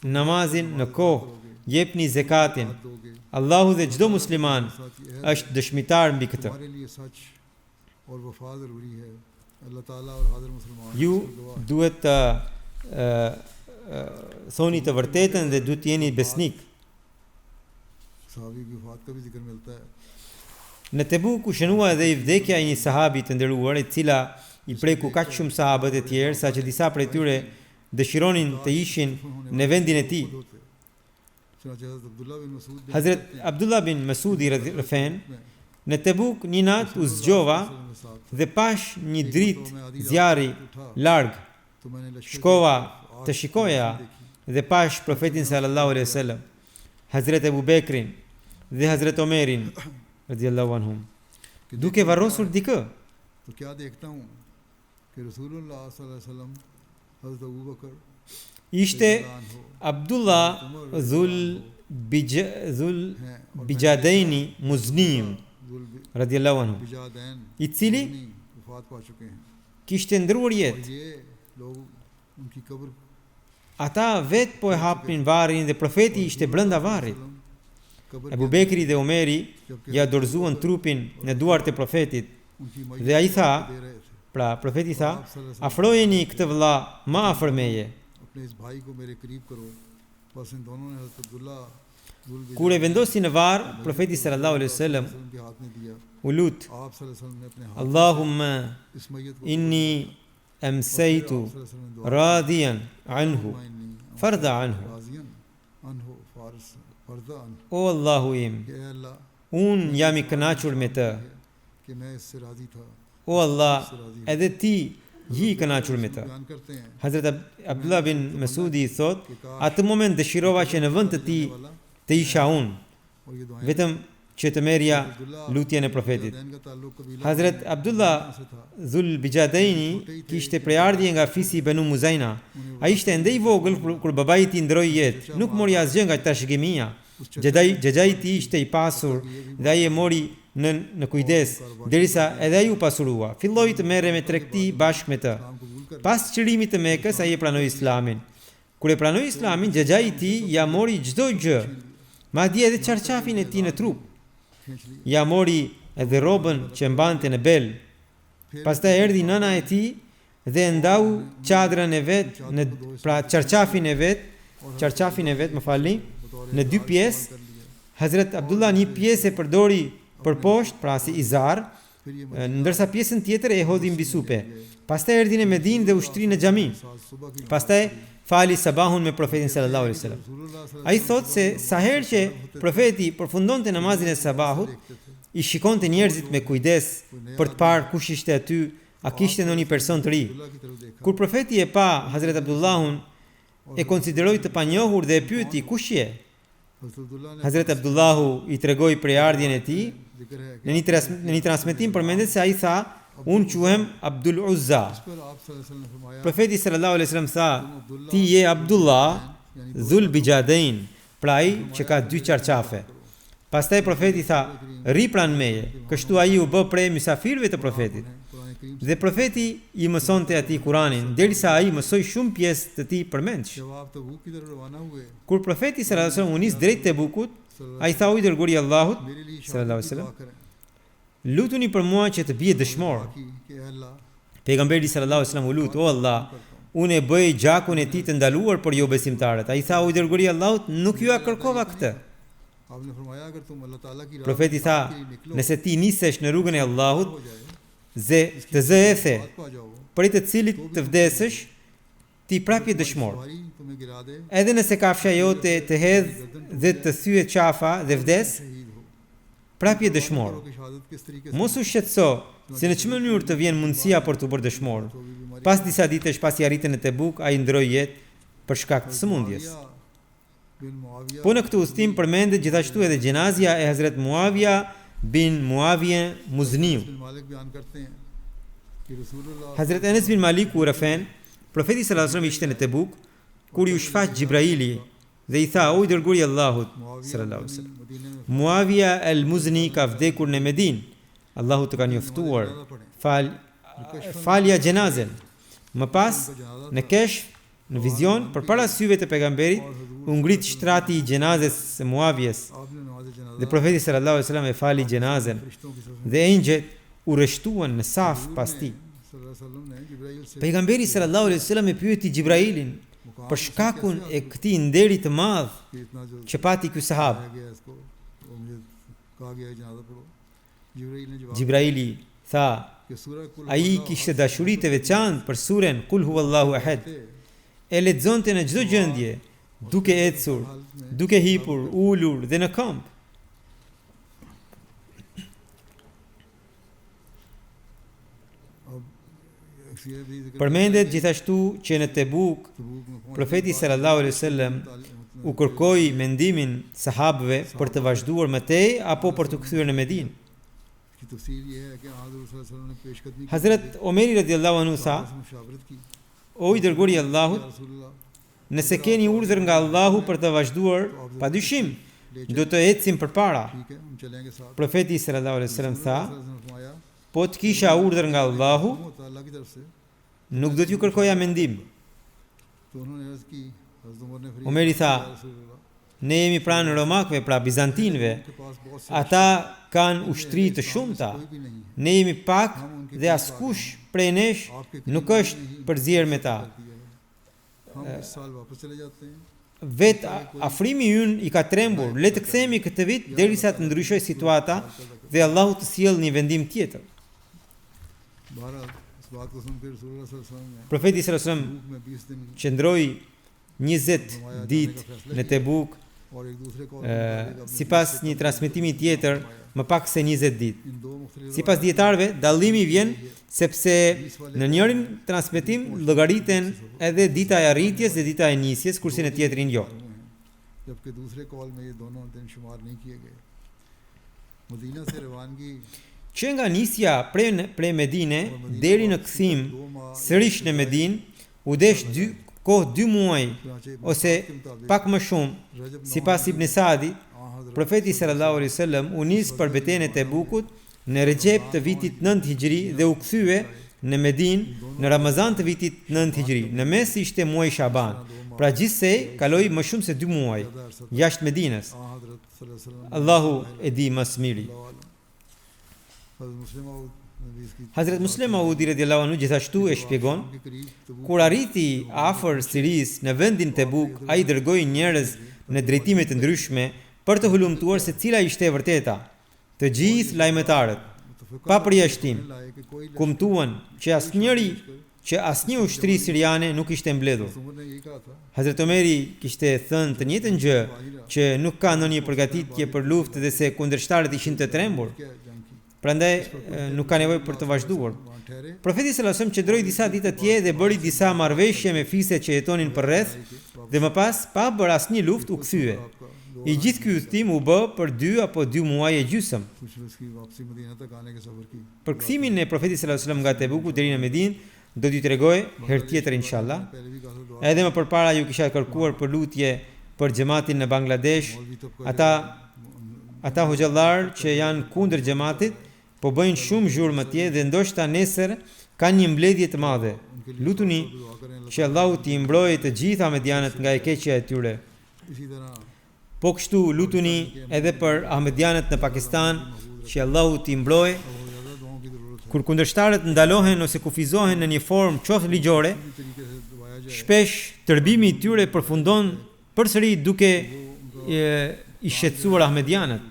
namazin në kohë, jepni zekatin. दोगे। Allahu dhe çdo musliman është dëshmitar mbi këtë. हमारे लिए सच और वफा जरूरी है। अल्लाह ताला और हाजिर मुसलमान Ju इसका गवाह duhet të thoni të vërtetën dhe duhet të jeni besnik. सहाबी की वफात का भी जिक्र मिलता है। Në Tebuk u shënua edhe i vdekja e një sahabi të nderuar, e cila i preku kaq shumë sahabët e tjerë, saqë disa prej tyre dëshironin të ishin në vendin e tij. Hazret Abdullah bin Masudi rëfen, në Tebuk një natë u zgjova dhe pash një dritë zjarri larg. Shkova të shikoja dhe pash profetin sallallahu alaihi wasallam, Hazret Ebu Bekrin dhe Hazret Omerin radhiyallahu anhum, duke varrosur dikë. तो क्या देखता हूँ कि रसूलुल्लाह सल्लल्लाहु अलैहि वसल्लम हज़रत अबू बकर Ishte Abdullah dhul Bijadaini Muznim radhiyallahu anhu, बिजादैन i cili वफात पा चुके हैं। kishte ndruar और jetë. ये लोग उनकी कब्र Ata vetë po e hapnin varrin dhe profeti ishte brenda varrit. कब्र Ebu Bekri dhe Omeri ja dorëzuan trupin në duart e profetit dhe ai tha, दे रहे थे, pra profeti tha, afrojeni këtë vëlla më afër meje. अपने इस भाई को मेरे करीब करो। बस इन दोनों ने हज़रत Abdullah Kur e vendosi në varr, profeti sallallahu alaihi wasallam के हाथ में दिया। u lut, आप सल्लल्लाहु अलैहि वसल्लम ने अपने हाथ Allahumma इस मैयत को inni amsaytu radiyan anhu farda anhu. राज़ियन अनहु फारिस फर्दा अनहु, O Allahu im, कि ए अल्लाह unë jam i kënaqur me të. कि मैं इससे राज़ी था। O Allah, edhe ti ji i kënaqur me të. बयान करते हैं Hazret Abdullah bin Masudi thot, atë moment dëshirova që në vend të tij të isha unë, और ये दुआएं vetëm që të merja lutjen e profetit. दैन का ताल्लुक कबीला Hazret Abdullah Dhul Bijadaini kishte prejardhje nga fisi i Banu Muzajna. Ai ishte ende i vogël kur babai i tij ndroi jetë, nuk mori asgjë nga trashëgimia. Xhaxhai i tij ishte i pasur dhe ai e mori në kujdes, derisa edhe ai u pasurua. Filloi të merre me tregti bashkë me të. Pas çlirimit të Mekës, ai e pranoi Islamin. Kur e pranoi Islamin, xhaxhai i tij ja mori çdo gjë, madje edhe çarçafin e tij në trup. खींच ली। Ja mori edhe rrobën që mbante në bel. Pastaj erdhi nëna e tij dhe ndau çadrën e vet në pra çarçafin e vet, më falni, në dy pjesë. Hazret Abdullah një pjesë e përdori për poshtë, pra si izar, ndërsa pjesën tjetër e hodhi mbi supe. Pastaj erdhi në Medinë dhe ushtri në xhami. Pastaj fali sabahun me profetin sallallahu alaihi wasallam. Ai thot se sa herë që profeti përfundonte namazin e sabahut, i shikonte njerëzit me kujdes për të parë kush ishte aty, a kishte ndonjë person të ri. Kur profeti e pa Hazret Abdullahun, e konsideroi të panjohur dhe e pyeti kush je. Hazret Abdullahu i tregoi prejardhjen e tij. Në një transmetim përmendet se ai tha, unë quhem Abdul Uzza. Profeti sallallahu alaihi wasallam tha, ti je Abdullah Dhul Bijadain, pra ai që ka dy çarçafe. Pastaj profeti tha, ri pranë meje. Kështu ai u bë prej mysafirëve të profetit. Dhe profeti i mësonte atij Kur'anin, derisa ai mësoi shumë pjesë të tij përmendsh. जब आप तबूक की तरफ रवाना हुए, Kur profeti sallallahu alaihi wasallam u nis drejt Tebukut, ai tha, i dërguari i Allahut मेरे लिए sallallahu alaihi दुआ wasallam, करें lutuni për mua që të bie dëshmor. कि ए अल्लाह Pejgamberi sallallahu alaihi wasallam u lut, o Allah, unë e bëj gjakun e tij të ndaluar për jo besimtarët. Ai tha, i dërguari i Allahut, nuk ju a kërkova këtë. आपने फरमाया अगर तुम अल्लाह ताला की राह Profeti tha, के लिए निकलो nëse ti nisesh në rrugën e Allahut, हो जाए, të zëhethe, बात पा जाओ, për të cilit të vdesësh, ti prapje dëshmor. सवारी तुम्हें गिरा दे, Edhe nëse kafsha jote të hedh dhe të thyet qafa dhe vdes, शहीद हो। prapje dëshmor. करो कि शहादत किस तरीके से Mos u shqetëso se në çmë mënyrë të vjen mundësia për të bërë dëshmor. Pas disa ditësh pasi arritën në Tebuk, ai ndroi jetë për shkak të sëmundjes. बिन Muawiya Po në këtë udhtim përmendet gjithashtu edhe gjenazja e Hazret Muavia bin Muavia Muzniu. बिन मालिक बयान करते हैं कि रसूलुल्लाह Hazret Enes bin Malik u rëfen, profeti sallallahu alaihi wasallam ishte në Tebuk, kur ju shfaq Gjibraili dhe i tha, o i dërguari i Allahut sallallahu alaihi wasallam, मदीने में Muavia el-Muzni ka vdekur në Medinë. Allahu të ka njoftuar. Falja gjenazen. Më pas, në keshf, në vizion, përpara syve të pejgamberit, u ngrit shtrati i gjenazes së Muavijes. आपने नमाज जनाजा Dhe profeti sallallahu alaihi wasallam e fali gjenazen. फरिश्तों की तरफ Dhe engjëjt u rreshtuan në saf pas tij. सल्लल्लाहु अलैहि वसल्लम ने जिब्राइल से Pejgamberi sallallahu alaihi wasallam e pyeti Gjibrailin, për shkakun e këtij nderi të madh कि इतना जो që pati ky sahab. रह गया इसको वो मुझे कहा गया है जनाजा पढ़ो जिब्राइल ने जवाब Gjibraili tha, कि सूरह कुल ai kishte dashuri të veçantë për suren Kul huwallahu ahad. E lexonte në çdo gjendje, duke ecur, duke hipur, ulur dhe në këmbë. Përmendet gjithashtu që në Tebuk, profeti sallallahu alaihi wasallam u kërkoi mendimin sahabëve për të vazhduar më tej apo për të kthyer në Medinë. की तफसीर ये है कि हज़रत सल्लल्लाहु अलैहि वसल्लम ने पेशकदमी की Hazrat Omeri radiallahu anhu tha, मुशावरत की o i dërguari i Allahut, रसूलुल्लाह nëse keni urdhër nga Allahu për të vazhduar, padyshim do të ecim përpara. ठीक है हम चलेंगे साथ Profeti sallallahu alaihi wasallam tha, ने फरमाया po të kisha urdhër nga Allahu, वो अल्लाह की तरफ से nuk do t'ju kërkoja mendim. तो उन्होंने अर्ज की हज़रत उमर ने फरमाया Omeri tha, रसूलुल्लाह ne jemi pranë romakëve, pra bizantinëve, के पास बहुत से ata kanë ushtri të shumta, कोई भी नहीं है ne jemi pak dhe askush prej nesh nuk është përzier me ta. हम इस साल वापस चले जाते हैं Vet afrimi ynë i ka trembur, le të kthehemi këtë vit derisa të ndryshojë situata dhe Allahu të sjellë një vendim tjetër. बहरहाल इस बात को सुनकर रसूलुल्लाह सल्लल्लाहु अलैहि वसल्लम ने Profeti sallallahu alajhi wasallam तबूक में 20 दिन qëndroi 20 ditë në Tebuk, और एक दूसरे को sipas një transmetimi tjetër, më pak se 20 ditë. इन दो मुख्तलिफ Sipas dietarëve, dallimi vjen sepse në njërin transmetim llogariten edhe dita e arritjes dhe dita e nisjes, kurse në tjetrin jo. जबकि दूसरे कॉल में ये दोनों दिन शुमार नहीं किए गए मदीना से रवानगी Që nga nisja prej Medine deri në kthim sërish në Medinë, u desh 2 muaj ose pak më shumë, sipas Ibn Sa'dit, profeti sallallahu alaihi wasallam u nis për betejën e Tebukut në Rexhep të vitit 9 Hijri dhe u kthye në Medinë në Ramazan të vitit 9 Hijri. Në mes ishte muaji Shaban. Pra gjithsej kaloi më shumë se 2 muaj jashtë Medinës. हज़रत सल्लल्लाहु अलैहि वसल्लम Allahu e di më së miri. हज़रत मुस्लिम नबी की Hazrat Muslim Audi radiallahu anhu gjithashtu e shpjegon, के करीब तबूक kur arriti afër Siris në vendin Tebuk, ai dërgoi njerëz në drejtime të ndryshme për të hulumtuar se cila ishte e vërteta. Të gjithë lajmetarët, pa përjashtim, लाए कि कोई kumtuan që asnjë ushtri siriane nuk ishte mbledhur. Umar ने यही कहा था Hazrat Omeri kishte thënë të njëjtën gjë, që nuk ka ndonjë përgatitje për luftë dhe se kundërshtarët ishin të trembur. क्या जंग की Prandaj nuk ka nevojë për të vazhduar. वहाँ ठहरे Profeti sallallahu alajhi wasallam qëndroi disa ditë atje dhe bëri disa marrëveshje me fiset që jetonin përreth dhe më pas pa bërë asnjë luftë u kthye. I gjithë ky udhtim u bë për 2 apo 2 muaj e gjysmë. कुछ उसकी वापसी मदीना तक आने के सफर की Për kthimin e Profetit sallallahu alajhi wasallam nga Tebuku deri në Medinë do t'ju tregoj herë tjetër inshallah. पहले भी कहा था दुआ Edhe më përpara ju kisha kërkuar për lutje për xhamatin në Bangladesh, मौलवी तबका ata hoxhallar që janë kundër xhamatit po bëjnë shumë zhurmë atje dhe ndoshta nesër kanë një mbledhje të madhe. Lutuni दुआ करें që Allahu t'i mbrojë të gjithë ahmedianët nga e keqja e tyre. इसी तरह Po kështu lutuni edhe për ahmedianët në Pakistan që Allahu t'i mbrojë बहुत ज़्यादा दुआओं की ज़रूरत है kur kundërshtarët ndalohen ose kufizohen në një formë qoftë ligjore. इसी तरीके से दबाया जाए Shpesh tërbimi i tyre përfundon përsëri duke i shqetësuar ahmedianët.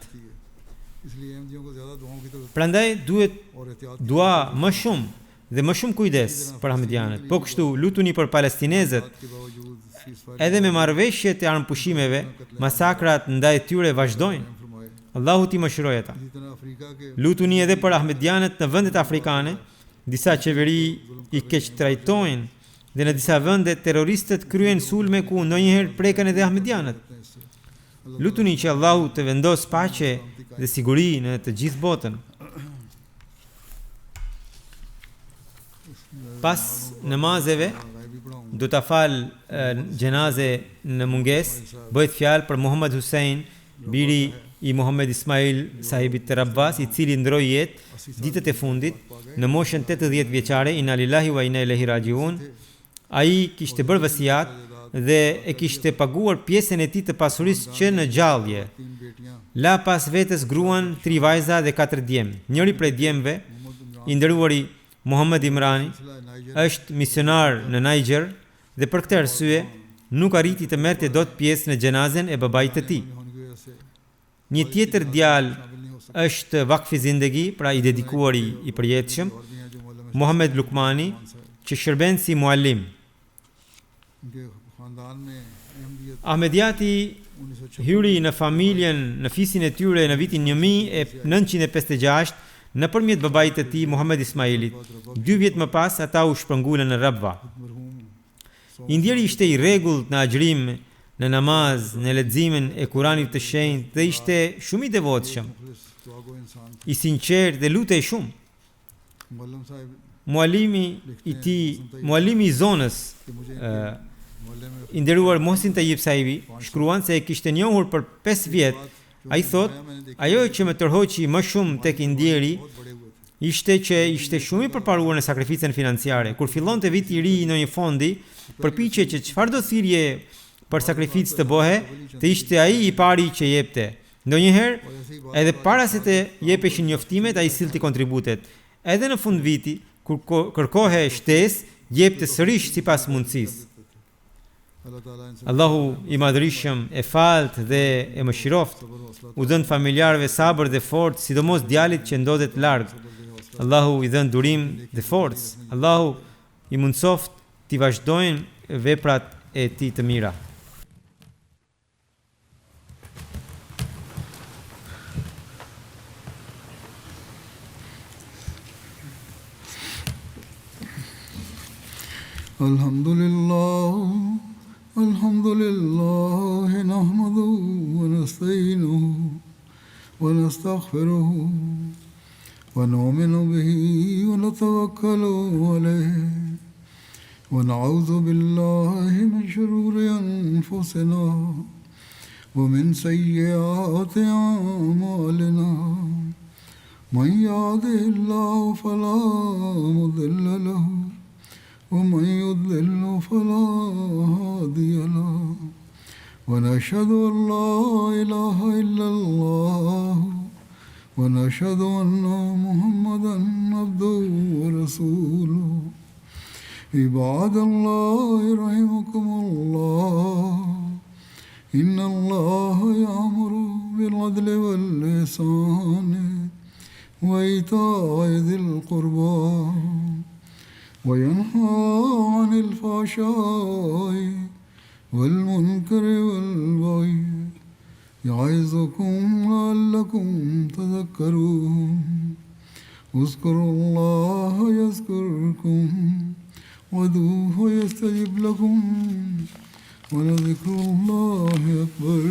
इसलिए अहमदियों को ज़्यादा दुआओं की ज़रूरत Prandaj duhet और एहतियात dua më shumë dhe më shumë kujdes për ahmedianët. Po kështu lutuni për palestinezët. के बावजूद ceasefire Edhe me marrëveshjet e armëpushimeve, masakrat ndaj tyre vazhdojnë. फरमाए Allahu t'i mëshirojë ata. इसी तरह अफ्रीका के Lutuni edhe për ahmedianët në vendet afrikane, disa qeveri i keq trajtojnë dhe në disa vende terroristët kryen sulme ku ndonjëherë preken edhe ahmedianët. Lutuni që Allahu të vendos paqe dhe siguri në të gjithë botën. Pas namazeve गायबी पढ़ाऊँ do ta fal gjenaze në mungesë, bëhet fjalë për Muhammad Hussein, biri i Muhammad Ismail sahibit të Rabbas, i cili ndroi jetë ditët e fundit në moshën 80 vjeçare. Inna lillahi wa inna ilaihi rajiun. Ai kishte bërë vasiat dhe e kishte paguar pjesën e tij të pasurisë që në gjallje. 3 बेटियाँ La pas vetes gruan 3 vajza dhe 4 djem. Njëri prej djemve, i nderuari Muhammad Imrani, niger është misionar në Niger dhe për këtë arsye nuk arriti të merrte dot pjesë në xhenazen e babait të tij. होने की वजह से Një tjetër djalë शामिल नहीं हो सकते është Vakfi Zindagi, pra i dedikuari i përjetshëm, और भी हैं जो मौलवी Muhammed Lukmani, që shërben si muallim. उनके खानदान में अहमियत Ahmediati 1956 hyri në familjen në fisin e tyre në vitin 1956 nëpërmjet babait të tij Muhammed Ismailit. 2 vjet më pas ata u shpërngulën në Rabwa. मरहूम I ndjeri ishte i rregullt në agjërim, në namaz, në leximin e Kuranit të shenjtë dhe ishte shumë i devotshëm, मुखलिस दुआगो इंसान i sinqert dhe lutej shumë. मौलम साहब Muallimi i zonës, कि मुझे मोहल्ले में i nderuar Mohsin Tayyib Saibi, shkruan se e kishte njohur për 5 vjet. Ai thot, ajo që më tërhoqi më shumë tek i ndjeri बहुत बड़े हुए थे ishte që ishte shumë i përparuar në sakrificën financiare. Kur fillonte viti i ri në një fondi, përpiqej që çfarë do thirrje për sakrificë të bëhe, të ishte ai i pari që jepte. Ndonjëherë, और ऐसे ही edhe para se të jepeshin njoftimet, ai silti kontributet. Edhe në fund viti, kur kërkohej shtesë, jepte sërish sipas mundësisë. अल्लाह ताला इनसे Allahu i madhërisëm e falt dhe e mëshiroft, सब्र हौसला u dhën familjarëve sabër dhe forcë, sidomos djalit që ndodhet larg. Allahu i dhën durim dhe forcë. Allahu i mundsoft t'i vazhdojnë veprat e tij të mira. الحمد لله نحمده ونستعينه ونستغفره ونؤمن به ونتوكل عليه ونعوذ بالله من شرور أنفسنا ومن سيئات أعمالنا من يهده الله فلا مضل له ومن يضلل فلا هادي له ونشهد أن لا إله إلا الله ونشهد أن محمدا عبده ورسوله عباد الله رحمكم الله إن الله يأمر بالعدل والإحسان وإيتاء ذي القربى وينهى عن الفحشاء والمنكر والبغي يعظكم لعلكم تذكرون اذكروا الله يذكركم وادعوه يستجب لكم ولذكر الله أكبر